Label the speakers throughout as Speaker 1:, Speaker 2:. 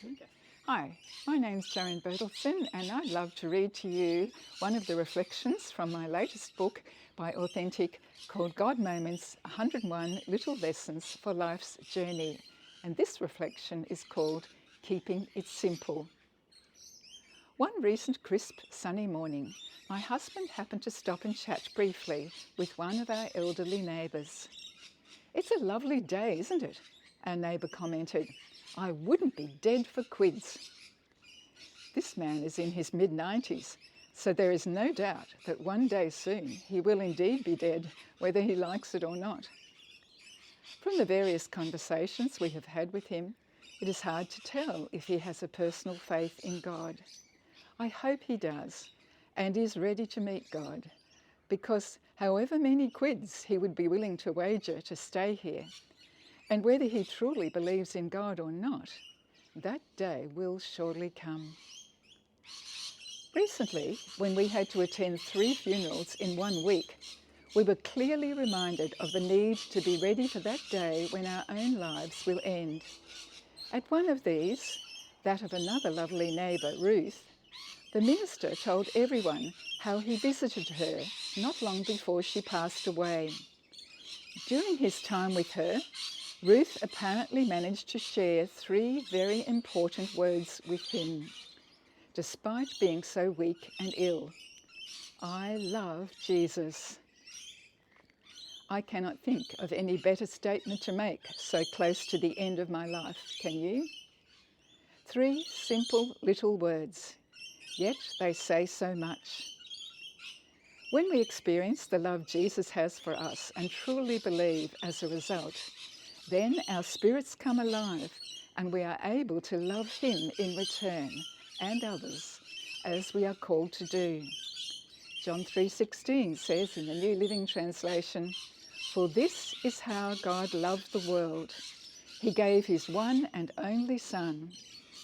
Speaker 1: Okay. Hi, my name's Joanne Bertelsen, and I'd love to read to you one of the reflections from my latest book by Authentic called God Moments 101 Little Lessons for Life's Journey. And this reflection is called Keeping It Simple. One recent crisp sunny morning, my husband happened to stop and chat briefly with one of our elderly neighbours. "It's a lovely day, isn't it?" our neighbour commented. "I wouldn't be dead for quids." This man is in his mid-90s, so there is no doubt that one day soon he will indeed be dead, whether he likes it or not. From the various conversations we have had with him, it is hard to tell if he has a personal faith in God. I hope he does, and is ready to meet God, because however many quids he would be willing to wager to stay here, and whether he truly believes in God or not, that day will surely come. Recently, when we had to attend 3 funerals in 1 week, we were clearly reminded of the need to be ready for that day when our own lives will end. At one of these, that of another lovely neighbour, Ruth, the minister told everyone how he visited her not long before she passed away. During his time with her, Ruth apparently managed to share 3 very important words with him, despite being so weak and ill. "I love Jesus." I cannot think of any better statement to make so close to the end of my life, can you? 3 simple little words, yet they say so much. When we experience the love Jesus has for us and truly believe as a result, then our spirits come alive and we are able to love him in return and others as we are called to do. John 3:16 says in the New Living Translation, "For this is how God loved the world. He gave his one and only Son,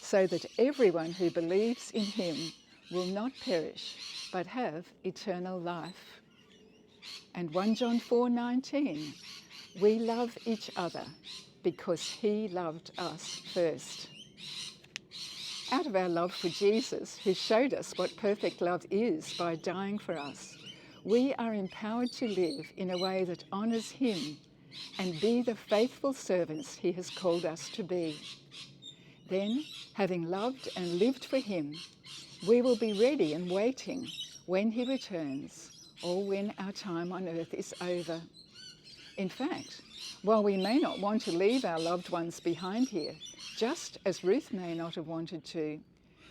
Speaker 1: so that everyone who believes in him will not perish, but have eternal life." And 1 John 4:19, "We love each other because he loved us first." Out of our love for Jesus, who showed us what perfect love is by dying for us, we are empowered to live in a way that honours him and be the faithful servants he has called us to be. Then, having loved and lived for him, we will be ready and waiting when he returns or when our time on earth is over. In fact, while we may not want to leave our loved ones behind here, just as Ruth may not have wanted to,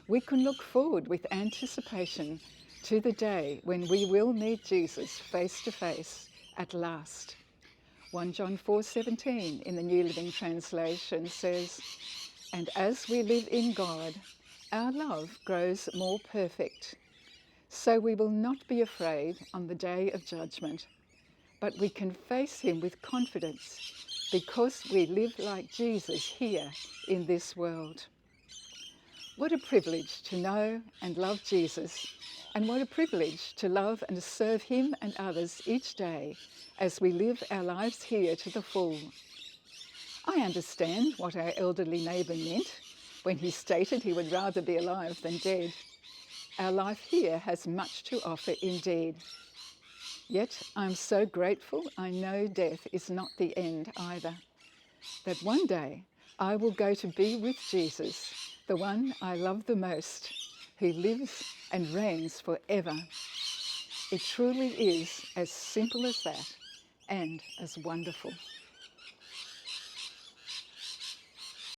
Speaker 1: we can look forward with anticipation to the day when we will meet Jesus face to face at last. 1 John 4:17 in the New Living Translation says, "And as we live in God, our love grows more perfect. So we will not be afraid on the day of judgment, but we can face him with confidence because we live like Jesus here in this world." What a privilege to know and love Jesus, and what a privilege to love and serve him and others each day as we live our lives here to the full. I understand what our elderly neighbour meant when he stated he would rather be alive than dead. Our life here has much to offer indeed. Yet I'm so grateful I know death is not the end either, that one day I will go to be with Jesus, the one I love the most, who lives and reigns forever. It truly is as simple as that, and as wonderful.